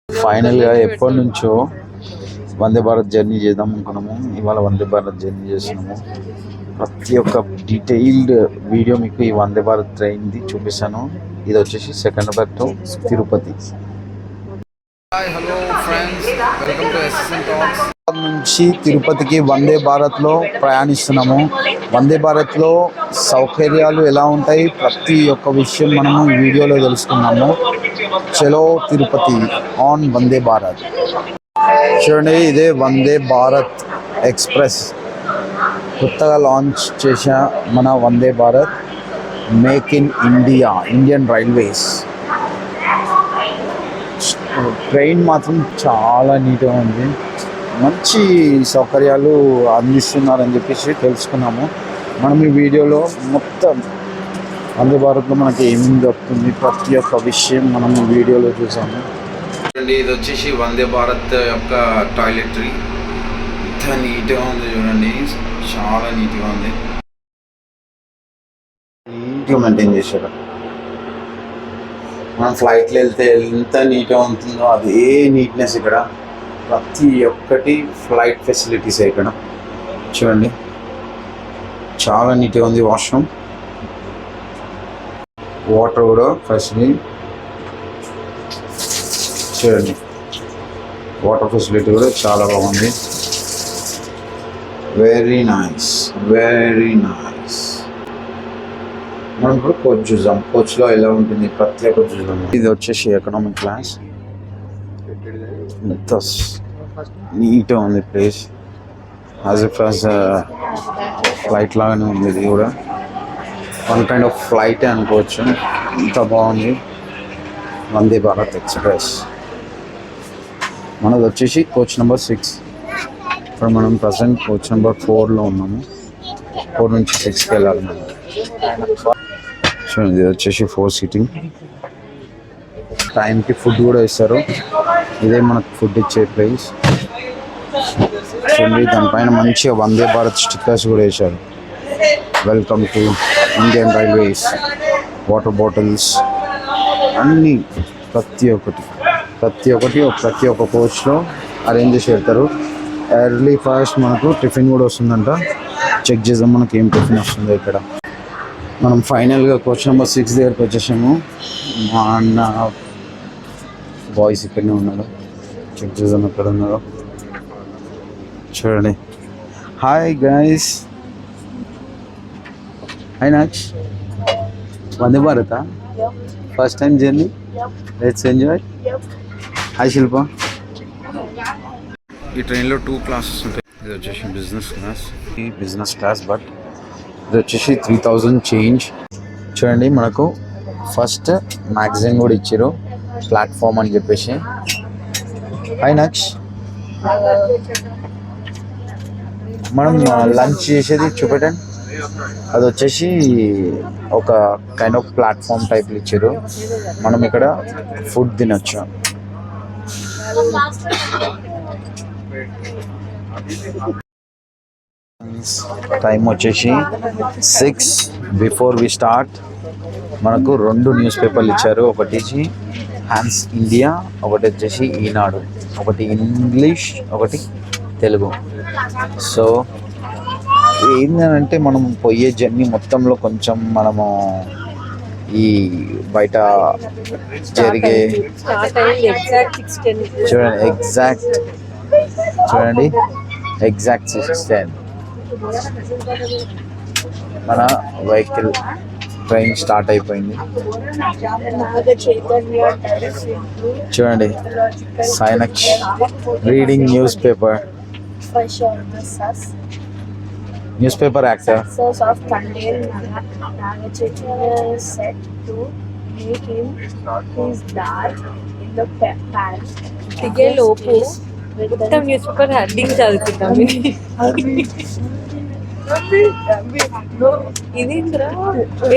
ఫైనల్గా ఎప్పటి నుంచో వందే భారత్ జర్నీ చేద్దాం అనుకున్నాము. ఇవాళ వందే భారత్ జర్నీ చేస్తున్నాము. ప్రతి ఒక్క డీటెయిల్డ్ వీడియో మీకు ఈ వందే భారత్ ట్రైన్ది చూపిస్తాను. ఇది వచ్చేసి Secunderabad to Tirupati. Hello friends, welcome to SSN talks. నుంచి తిరుపతికి వందే భారత్లో ప్రయాణిస్తున్నాము. వందే భారత్లో సౌకర్యాలు ఎలా ఉంటాయి, ప్రతి ఒక్క విషయం మనము ఈ వీడియోలో తెలుసుకున్నాము. చలో తిరుపతి ఆన్ వందే భారత్. చూడండి, ఇదే వందే భారత్ ఎక్స్ప్రెస్, కొత్తగా లాంచ్ చేసిన మన Vande Bharat make in India, Indian railways. Train మాత్రం చాలా నీట్గా ఉంది, మంచి సౌకర్యాలు అందిస్తున్నారని చెప్పేసి తెలుసుకున్నాము. మనం ఈ వీడియోలో మొత్తం వందే భారత్లో మనకి ఏమేమి దొరుకుతుంది, ప్రతి ఒక్క విషయం మనం ఈ వీడియోలో చూసాము. చూడండి, ఇది వచ్చేసి వందే భారత్ యొక్క టాయిలెటరీ. ఎంత నీట్గా ఉంది చూడండి, చాలా నీట్గా ఉంది, నీట్గా మెయింటైన్ చేశారు. మనం ఫ్లైట్లో వెళ్తే ఎంత నీట్గా ఉంటుందో అదే నీట్నెస్ ఇక్కడ. ప్రతి ఒక్కటి ఫ్లైట్ ఫెసిలిటీస్ ఇక్కడ చూడండి, చాలా నీట్గా ఉంది. వాష్రూమ్, వాటర్ కూడా ఫెసిలిటీ చూడండి, వాటర్ ఫెసిలిటీ కూడా చాలా బాగుంది. Very nice, very nice. మనం ఇప్పుడు కోచ్ చూద్దాం, కోచ్లో ఎలా ఉంటుంది ప్రతి ఒక్కటి చూద్దాం. ఇది వచ్చేసి ఎకనామిక్ క్లాస్. ఎంత నీట్గా ఉంది place, as if as flight లాగానే ఉంది. ఇది కూడా వన్ కైండ్ ఆఫ్ ఫ్లైటే అనుకోవచ్చు, ఎంత బాగుంది. వందే భారత్ ఎక్స్ప్రెస్ మనది వచ్చేసి కోచ్ నెంబర్ 6. ఇప్పుడు మనం ప్రజెంట్ కోచ్ నెంబర్ 4లో ఉన్నాము. 4 నుంచి 6కి వెళ్ళాలి మనం. చూడండి, ఇది వచ్చేసి 4 సీటింగ్. టైంకి ఫుడ్ కూడా ఇస్తారు. ఇదే మనకు ఫుడ్ ఇచ్చే ప్లేస్. చూడండి, దానిపైన మంచిగా వందే భారత్ స్టిక్కర్స్ కూడా వేశారు. Welcome to Indian railways. Water bottles అన్నీ ప్రతి ఒక్క కోచ్లో అరేంజ్ చేసి పెడతారు. ఎర్లీ ఫస్ట్ మనకు టిఫిన్ కూడా వస్తుందంట. చెక్ చేద్దాం మనకి ఏం టిఫిన్ వస్తుందో ఇక్కడ. మనం ఫైనల్గా కోచ్ నెంబర్ 6 దగ్గరికి వచ్చేసాము. మా అన్న బాయ్స్ ఇక్కడనే ఉన్నాడు, చెక్ చేద్దాం ఎక్కడ ఉన్నారో. చూడండి, హాయ్ గైస్, హాయ్ నాచ్. Vande Bharat first time journey, let's enjoy. Hi Shilpa. ఈ ట్రైన్లో 2 క్లాసెస్ ఉంటాయి. ఇది వచ్చేసి బిజినెస్ క్లాస్, బట్ ఇది వచ్చేసి 3000 చేంజ్. చూడండి, మనకు ఫస్ట్ మ్యాగజైన్ కూడా ఇచ్చారు, ప్లాట్ఫామ్ అని చెప్పేసి. హాయ్ నక్ష్. మనం లంచ్ చేసేది చూపెట్టండి. అది వచ్చేసి ఒక కైండ్ ఆఫ్ ప్లాట్ఫామ్ టైప్లో ఇచ్చారు. మనం ఇక్కడ ఫుడ్ తినొచ్చు. టైం వచ్చేసి 6. బిఫోర్ వి స్టార్ట్ మనకు 2 న్యూస్ పేపర్లు ఇచ్చారు. ఒకటి హ్యాన్స్ ఇండియా, ఒకటి వచ్చేసి ఈనాడు. ఒకటి ఇంగ్లీష్, ఒకటి తెలుగు. సో ఏంటంటే మనం పోయే జర్నీ మొత్తంలో కొంచెం మనము ఈ బయట జరిగే చూడండి ఎగ్జాక్ట్ 6:10 మన వెహికల్ ట్రైన్ స్టార్ట్ అయిపోయింది. చూడండి, సైనక్ష్ రీడింగ్ న్యూస్ పేపర్ యాక్టర్. లోపు మొత్తం న్యూస్ పేపర్ హెడ్డింగ్ చదువుకుంటాం.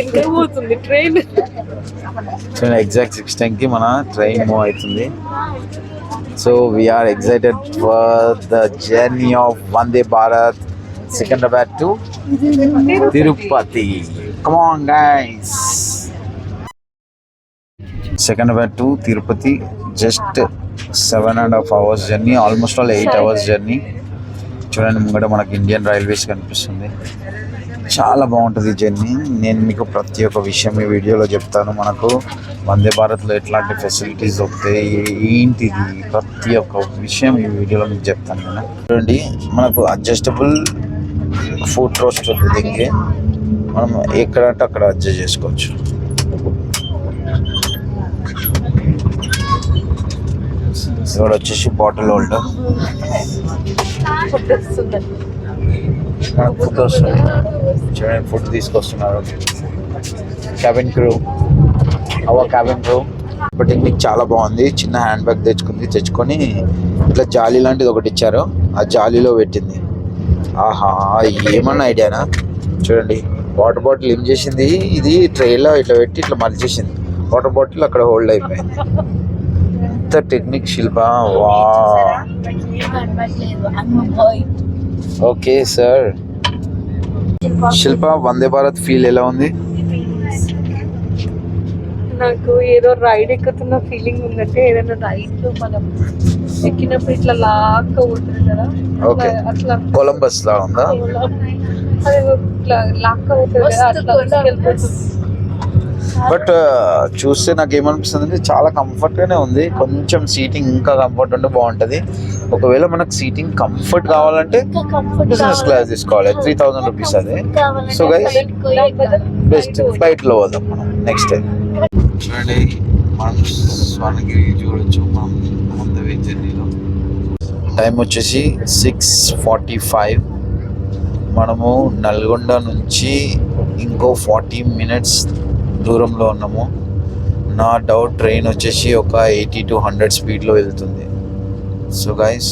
ఇది పోతుంది ట్రైన్. ఎగ్జాక్ట్ 6:10కి మన ట్రైన్ మూవ్ అవుతుంది. So we are excited for the journey of Vande Bharat Secunderabad to Tirupati. Come on guys. Secunderabad to Tirupati just 7.5 hours journey, almost all 8 hours journey. చూడండి ముంగట మనకి ఇండియన్ రైల్వేస్ కనిపిస్తుంది. చాలా బాగుంటుంది జర్నీ. నేను మీకు ప్రతి ఒక్క విషయం ఈ వీడియోలో చెప్తాను. మనకు వందే భారత్లో ఎట్లాంటి ఫెసిలిటీస్ వస్తాయి, ఏంటిది, ప్రతి ఒక్క విషయం ఈ వీడియోలో మీకు చెప్తాను నేను. చూడండి మనకు అడ్జస్టబుల్ ఫుడ్ రోస్ట్ ఉంది. దీనికి మనం ఎక్కడంటే అక్కడ అడ్జస్ట్ చేసుకోవచ్చు. ఇక్కడ వచ్చేసి బాటిల్ హోల్డర్, ఫుడ్ వస్తుంది. మనకు ఫుడ్ వస్తుంది. చూడండి ఫుడ్ తీసుకొస్తున్నారు. Cabin crew, cabin crew technique చాలా బాగుంది. చిన్న హ్యాండ్ బ్యాగ్ తెచ్చుకొని ఇట్లా జాలీ లాంటిది ఒకటి ఇచ్చారు, ఆ జాలీలో పెట్టింది. ఆహా, ఏమన్నా ఐడియానా? చూడండి వాటర్ బాటిల్ ఏం చేసింది, ఇది ట్రేలో ఇట్లా పెట్టి ఇట్లా మలిచేసింది. వాటర్ బాటిల్ అక్కడ హోల్డ్ అయిపోయింది. ఎంత టెక్నిక్ శిల్ప. వా, ఓకే సార్. శిల్ప, వందే భారత్ ఫీల్ ఎలా ఉంది? నాకు ఏదో రైడ్ ఎక్కుతున్న ఫీలింగ్ ఉందంటే, ఏదైనా రైడ్ లో మనం ఎక్కినప్పుడు ఇట్లా లాక్క ఉంటుంది కదా, ఓకే. అట్లా కొలంబస్ లా ఉందా? అది ఇట్లా లాక్క అవుతుంది కదా, అట్లా తీసుకెళ్ళిపోతుంది. బట్ చూస్తే నాకు ఏమనిపిస్తుంది అంటే చాలా కంఫర్ట్గానే ఉంది. కొంచెం సీటింగ్ ఇంకా కంఫర్ట్ ఉంటే బాగుంటుంది. ఒకవేళ మనకు సీటింగ్ కంఫర్ట్ కావాలంటే బిజినెస్ క్లాస్ తీసుకోవాలి, 3000 రూపీస్ అది. సో గైస్ బెస్ట్ ఫ్లైట్లో పోదాం మనం నెక్స్ట్ టైం. చూడండి మనం స్వర్ణగిరి చూడొచ్చు మనం ముందు జర్నీలో. టైం వచ్చేసి 6:45. మనము నల్గొండ నుంచి ఇంకో 40 minutes దూరంలో ఉన్నాము. నా డౌట్ ట్రైన్ వచ్చేసి ఒక 80 to 100 స్పీడ్లో వెళ్తుంది. సో గైస్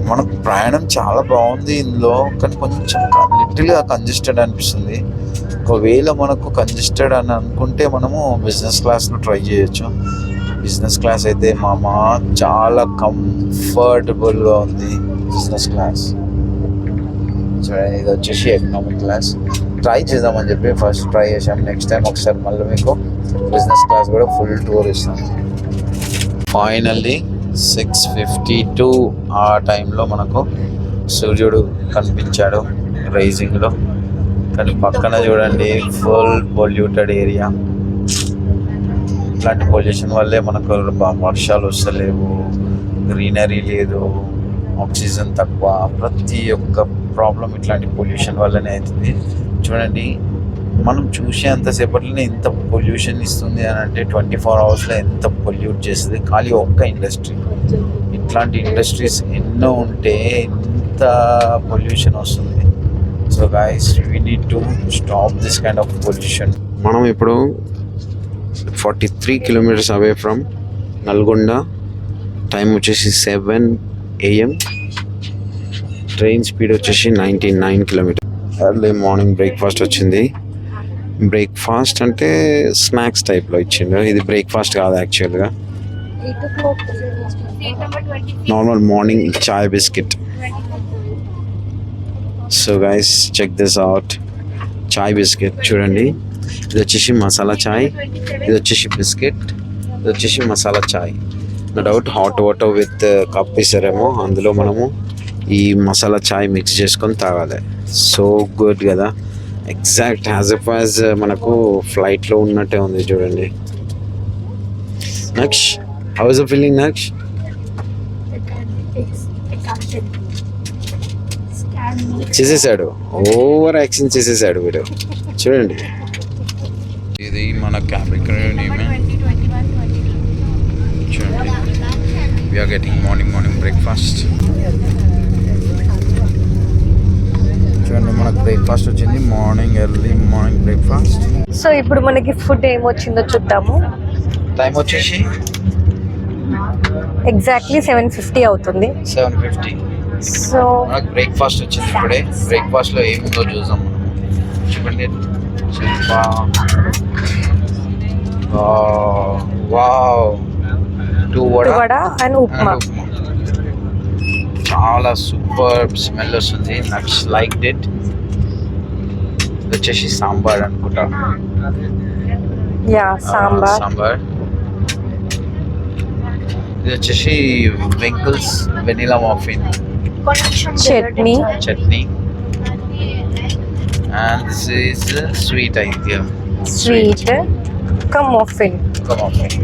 మనకు ప్రయాణం చాలా బాగుంది ఇందులో, కానీ కొంచెం లిటిల్గా కంజెస్టెడ్ అనిపిస్తుంది. ఒకవేళ మనకు కంజెస్టెడ్ అని అనుకుంటే మనము బిజినెస్ క్లాస్లో ట్రై చేయొచ్చు. బిజినెస్ క్లాస్ అయితే చాలా కంఫర్టబుల్గా ఉంది బిజినెస్ క్లాస్. ఇది వచ్చేసి ఎకనామిక్ క్లాస్. ట్రై చేద్దామని చెప్పి ఫస్ట్ ట్రై చేసాం. నెక్స్ట్ టైం ఒకసారి మళ్ళీ మీకు బిజినెస్ క్లాస్ కూడా ఫుల్ టూర్ ఇస్తాం. ఫైనల్లీ 6:52 ఆ టైంలో మనకు సూర్యుడు కనిపించాడు రైజింగ్లో. కానీ పక్కన చూడండి ఫుల్ పొల్యూటెడ్ ఏరియా. ఇట్లాంటి పొల్యూషన్ వల్లే మనకు వర్షాలు వస్తలేవు, గ్రీనరీ లేదు, ఆక్సిజన్ తక్కువ. ప్రతి ఒక్క ప్రాబ్లం ఇట్లాంటి పొల్యూషన్ వల్లనే అవుతుంది. చూడండి మనం చూసేంతసేపట్లోనే ఎంత పొల్యూషన్ ఇస్తుంది అని అంటే 24 hours ఎంత పొల్యూట్ చేస్తుంది ఖాళీ ఒక్క ఇండస్ట్రీ. ఇట్లాంటి ఇండస్ట్రీస్ ఎన్నో ఉంటే ఎంత పొల్యూషన్ వస్తుంది. So guys we need to stop this kind of pollution. మనం ఇప్పుడు 43 kilometers away from Nalgonda. Time వచ్చేసి 7 AM. ట్రైన్ స్పీడ్ వచ్చేసి 99 kilometers. ఎర్లీ మార్నింగ్ బ్రేక్ఫాస్ట్ వచ్చింది. బ్రేక్ఫాస్ట్ అంటే స్నాక్స్ టైప్లో ఇచ్చిండు. ఇది బ్రేక్ఫాస్ట్ కాదు యాక్చువల్గా, normal morning chai biscuit. So guys check this out, chai biscuit చూడండి. ఇది వచ్చేసి మసాలా చాయ్, ఇది వచ్చేసి బిస్కెట్, ఇది వచ్చేసి మసాలా చాయ్. నా doubt hot water with cup ఇస్తారేమో, అందులో మనము ఈ మసాలా చాయ్ మిక్స్ చేసుకొని తాగాలి. సో గుడ్ కదా, ఎగ్జాక్ట్ యాజ్ ఇఫ్ యాజ్ మనకు ఫ్లైట్లో ఉన్నట్టే ఉంది చూడండి. నక్ష్, హౌ ఇస్ ద ఫీలింగ్ నక్ష్? చేసేసాడు, ఓవర్ యాక్షన్ చేసేసాడు వీడు. చూడండి ఇది మన క్యాబిన్ నేమే. చూడండి వీఆర్ గెటింగ్ మార్నింగ్ బ్రేక్ఫాస్ట్. చూడండి మనకు బ్రేక్ఫాస్ట్ వచ్చింది, ఎర్లీ మార్నింగ్ బ్రేక్ఫాస్ట్. సో ఇప్పుడు మనకి ఫుడ్ ఏమొచ్చిందో చూద్దాము. టైం వచ్చేసి ఎగ్జాక్ట్లీ 7:50 అవుతుంది. 7:50. సో మనకు బ్రేక్ఫాస్ట్ వచ్చింది ఇప్పుడే. బ్రేక్ఫాస్ట్లో ఏముందో చూద్దాం మనం. చూడండి వావ్, 2 వడ అండ్ ఉప్మా. చాలా సూపర్ స్మెల్ వస్తుంది. నాకు లైక్ ఇట్. వచ్చేసి సాంబార్ అనుకుంటా. యా సాంబార్. ఇది వచ్చేసి వెంకల్స్ vanilla muffin chutney and this is sweet idea sweet ఒక muffin muffin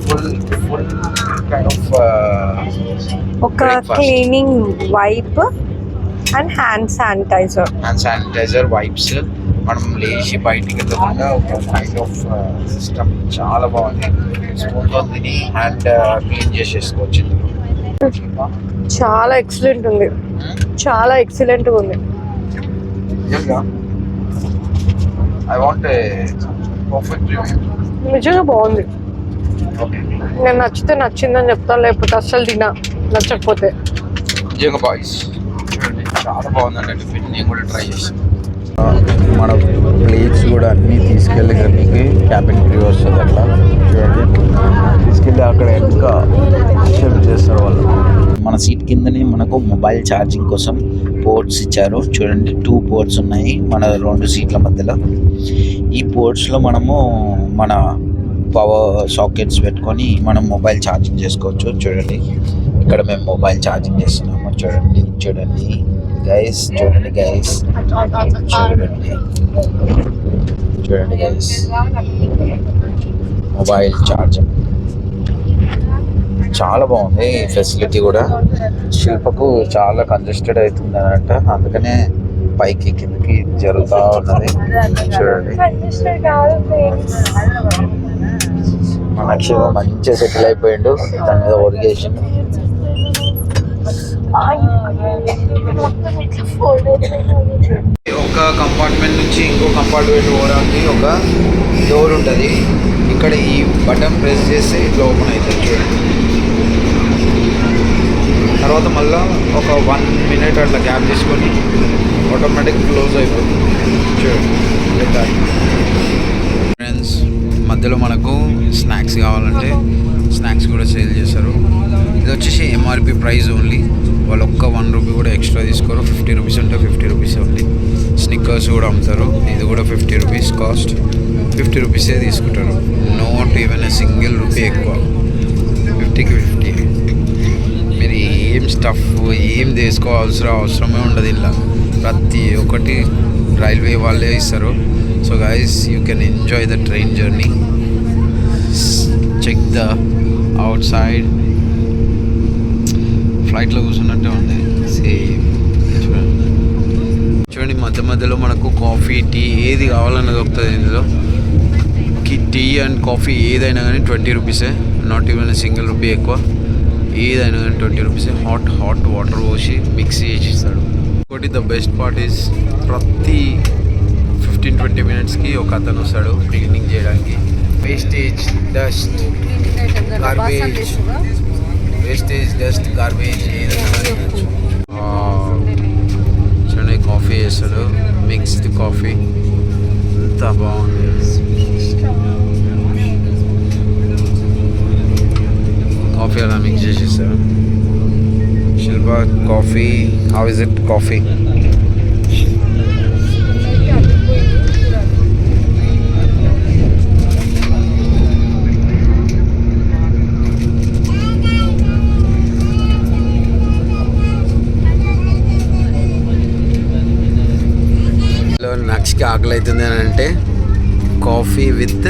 full kind of ఒక breakfast. Cleaning wipe and hand sanitizer. Hand sanitizer wipes మనం లేచి బయటికి వెళ్ళకుండా ఒక కైండ్ ఆఫ్ సిస్టమ్ చాలా బాగుంది. స్పూన్తో తిని హ్యాండ్ క్లీన్ చేసేసుకోవచ్చు ఇందులో. చాలా ఎక్సలెంట్ ఉంది, చాలా ఎక్సలెంట్ ఉంది. I want perfect review. నిజంగా బాగుంది. ఓకే నేను నచ్చితే నచ్చిందని చెప్తాను, లేకపోతే అస్సలు తినా నచ్చకపోతే. నిజంగా బాయ్స్ చూడండి చాలా బాగుందండి. టిఫిన్ నేను కూడా ట్రై చేస్తాను. మన ప్లేట్స్ కూడా అన్నీ తీసుకెళ్ళి మీకు క్యాబిన్ ఫ్రీ వస్తుంది. అట్లా చూడండి తీసుకెళ్ళి అక్కడ ఇంకా షిఫ్ట్ చేస్తారు వాళ్ళు. మన సీట్ కిందనే మనకు మొబైల్ ఛార్జింగ్ కోసం పోర్ట్స్ ఇచ్చారు. చూడండి 2 పోర్ట్స్ ఉన్నాయి మన 2 సీట్ల మధ్యలో. ఈ పోర్ట్స్లో మనము మన పవర్ సాకెట్స్ పెట్టుకొని మనం మొబైల్ ఛార్జింగ్ చేసుకోవచ్చు. చూడండి ఇక్కడ మేము మొబైల్ ఛార్జింగ్ చేస్తున్నాము. చూడండి గైస్, చూడండి గైస్ మొబైల్ ఛార్జింగ్ చాలా బాగుంది. ఈ ఫెసిలిటీ కూడా శిల్పకు చాలా కంజెస్టెడ్ అవుతుంది అన్నట్ట, అందుకనే పైకి కిందకి జరుగుతూ ఉన్నది. చూడండి మన అక్షరం మంచిగా సెటిల్ అయిపోయిండు, దాని మీద ఒరిగేషన్. ఒక కంపార్ట్మెంట్ నుంచి ఇంకో కంపార్ట్మెంట్ పోవడానికి ఒక డోర్ ఉంటుంది. ఇక్కడ ఈ బటన్ ప్రెస్ చేస్తే ఇట్లా ఓపెన్ అవుతుంది. చూడండి తర్వాత మళ్ళీ ఒక 1 minute అట్లా గ్యాప్ తీసుకొని ఆటోమేటిక్ క్లోజ్ అయిపోతుంది. చూడండి ఫ్రెండ్స్, మధ్యలో మనకు స్నాక్స్ కావాలంటే స్నాక్స్ కూడా సేల్ చేస్తారు. ఇది వచ్చేసి ఎంఆర్పి ప్రైస్ ఓన్లీ. వాళ్ళు ఒక్క 1 రూపీ కూడా ఎక్స్ట్రా తీసుకోరు. 50 రూపీస్ అంటే 50 రూపీస్ ఓన్లీ. స్నిక్కర్స్ కూడా అమ్ముతారు. ఇది కూడా 50 రూపీస్ కాస్ట్. 50 రూపీసే తీసుకుంటారు. నోట్ ఈవెన్ సింగిల్ రూపీ ఎక్కువ. 50కి 50. మీరు ఏం స్టఫ్ ఏం అవసరమే ఉండదు. ఇలా ప్రతి ఒక్కటి రైల్వే వాళ్ళే ఇస్తారు. So guys, you can enjoy the train journey. Check the outside. ఫ్లైట్లో కూర్చున్నట్టే ఉంది సేమ్. చూడండి మధ్యలో మనకు కాఫీ, టీ ఏది కావాలన్నా దొరుకుతుంది ఇందులో. టీ అండ్ కాఫీ ఏదైనా కానీ 20 రూపీసే. నాట్ ఈవెన్ సింగిల్ రూపీ ఎక్కువ. ఏదైనా కానీ 20 రూపీసే. హాట్ వాటర్ పోసి మిక్స్ చేసి ఇస్తాడు. ఇంకోటి ద బెస్ట్ పార్ట్ ఈస్ ప్రతి 15-20 minutesకి ఒక అతను వస్తాడు క్లీనింగ్ చేయడానికి. వేస్టేజ్ డస్ట్ గార్బేజ్ ఏదైనా చూడండి. కాఫీ చేస్తాడు, మిక్స్డ్ కాఫీ. ఎంత బాగుంది. కాఫీ అలా మిక్స్ చేసేస్తారు. Shilpa coffee, how is it coffee? నక్స్కి ఆకలి అవుతుంది అని అంటే కాఫీ విత్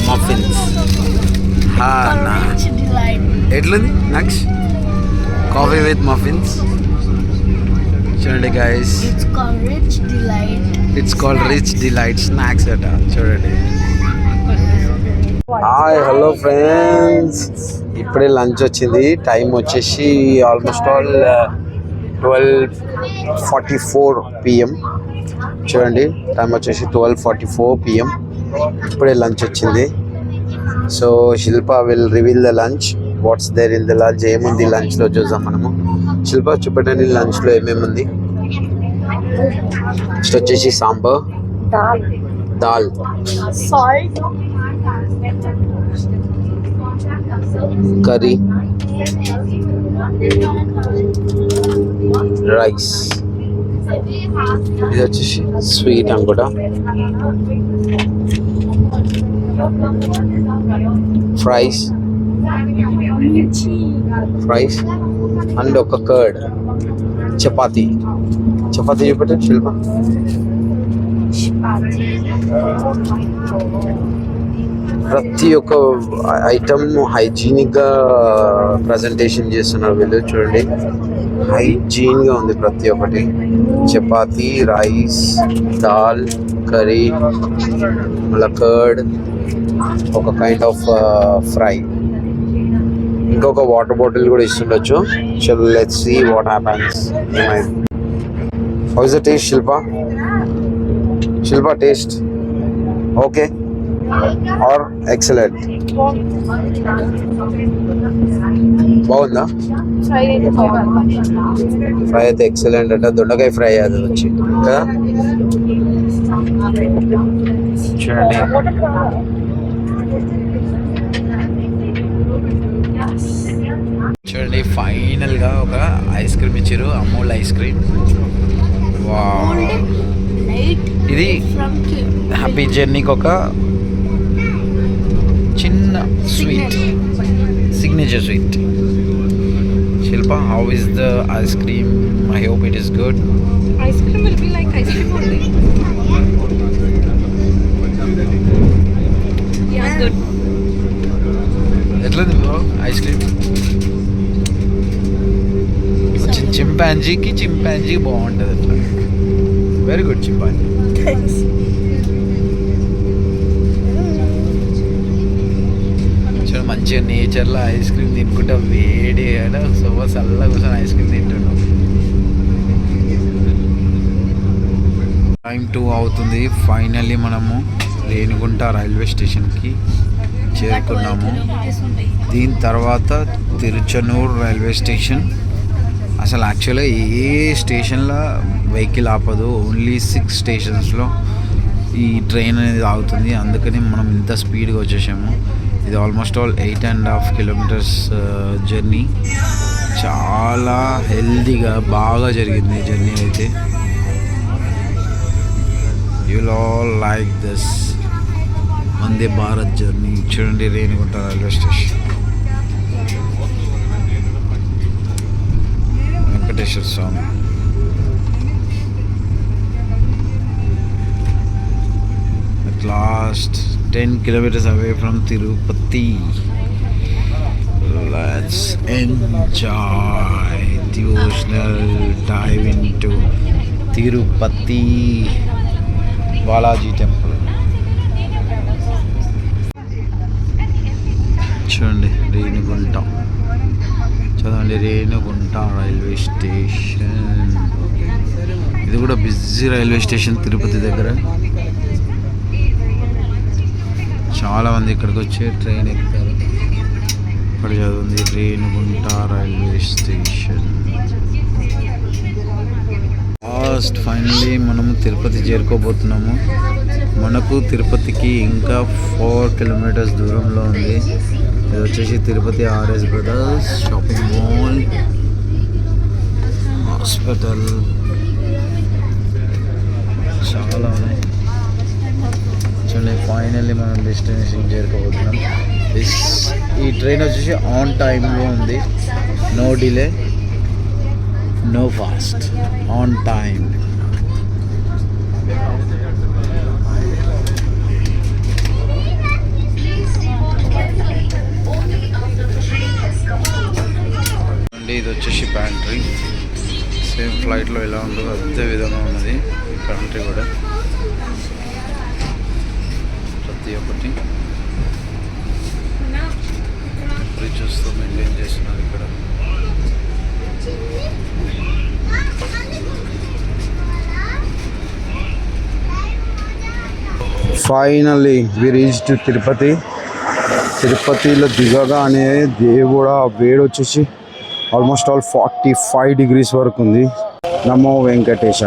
మఫిన్స్. ఎట్లుంది నక్స్? Coffee with muffins. చూడండి guys, it's called rich delight snacks అట. చూడండి. Hi, hello friends. ఇప్పుడే లంచ్ వచ్చింది. టైం వచ్చేసి ఆల్మోస్ట్ ఆల్ 12:44 PM. చూడండి టైం వచ్చేసి 12:44 PM. ఇప్పుడే లంచ్ వచ్చింది. So Shilpa will reveal the lunch. What's there in the lunch? ఏముంది లంచ్లో చూద్దాం మనము. శిల్ప చూపెట్టండి లంచ్లో ఏమేమి ఉంది. నెక్స్ట్ వచ్చేసి sambar, dal, salt, curry, rice. ఇది వచ్చేసి స్వీట్ అనుకుంటా. ఫ్రైస్ అండ్ ఒక కర్డ్, చపాతీ చూపెట్టు శిల్ప. ప్రతి ఒక్క ఐటమ్ హైజీనిక్గా ప్రజెంటేషన్ చేస్తున్నారు వీళ్ళు. చూడండి, హైజీన్గా ఉంది ప్రతి ఒక్కటి. చపాతీ, రైస్, దాల్, కర్రీ, మళ్ళీ కర్డ్, ఒక కైండ్ ఆఫ్ ఫ్రై, ఇంకొక వాటర్ బాటిల్ కూడా ఇస్తుండొచ్చు. చలో let's see what happens. How is the taste Shilpa taste okay or excellent? బాగుందా? ఫ్రై అయితే ఎక్సలెంట్ అంట. దొండకాయ ఫ్రై అది వచ్చి కదా. చూడండి, చూడండి ఫైనల్గా ఒక ఐస్ క్రీమ్ ఇచ్చారు, అమూల్ ఐస్ క్రీమ్. వావ్, ఇది హ్యాపీ జర్నీకి ఒక చిన్న sweet, signature sweet. Shilpa, how is the ice cream? I hope it is good. Ice cream will be like ice cream only. Yeah, good. ఎట్లా ఉంది బ్రో ఐస్ క్రీమ్? చింపాంజీకి బాగుంటుంది అట్లా. Very good chimpanzee. చూడ మంచిగా నేచర్లో ice cream తినుకుంటా వేడి so చల్లగా కూర్చొని ఐస్ క్రీమ్ తింటున్నాం. టైం 2 అవుతుంది. ఫైనల్లీ మనము రేణిగుంట రైల్వే స్టేషన్కి చేరుకున్నాము. దీని తర్వాత తిరుచనూర్ రైల్వే స్టేషన్. అసలు యాక్చువల్గా ఏ స్టేషన్లో వెహికల్ ఆపదు, ఓన్లీ 6 స్టేషన్స్లో ఈ ట్రైన్ అనేది ఆగుతుంది. అందుకని మనం ఇంత స్పీడ్గా వచ్చేసాము. ఇది ఆల్మోస్ట్ ఆల్ 8.5 కిలోమీటర్స్ జర్నీ. చాలా హెల్దీగా బాగా జరిగింది జర్నీ అయితే. You'll all like this Vande Bharat journey. చూడండి, Renigunta railway station, Venkateswara Swami. At last 10 kilometers away from Tirupati. Let's enjoy devotional dive into Tirupati Balaji temple. చూడండి, రేణిగుంట చదవండి, రేణిగుంట రైల్వే స్టేషన్. ఇది కూడా బిజీ రైల్వే స్టేషన్ తిరుపతి దగ్గర. చాలామంది ఇక్కడికి వచ్చి ట్రైన్ ఎక్కుతారు. ఇక్కడ చదువుంది రేణిగుంట రైల్వే స్టేషన్. ఫైనల్లీ మనము తిరుపతి చేరుకోబోతున్నాము. మనకు తిరుపతికి ఇంకా 4 కిలోమీటర్స్ దూరంలో ఉంది. ఇది వచ్చేసి Tirupati RS brothers shopping mall, hospital, చాలా ఉన్నాయి. చూడండి, ఫైనల్లీ మనం డెస్టినేషన్ చేరుకోబోతున్నాం. ఈ ట్రైన్ వచ్చేసి ఆన్ టైంలో ఉంది. No delay, no fast, on time. ఇది వచ్చేసి ప్యాంట్రీ. సేమ్ ఫ్లైట్లో ఎలా ఉంటుందో అదే విధంగా ఉన్నది ఈ ప్యాంట్రీ కూడా. ప్రతి ఒక్కటి ఫ్రిడ్జెస్తో మెయింటైన్ చేస్తున్నారు ఇక్కడ. Finally we reached Tirupati. తిరుపతిలో దిగగానే దేవుడా వేడి వచ్చేసి ఆల్మోస్ట్ ఆల్ 45 degrees వరకు ఉంది. నమో వెంకటేశ.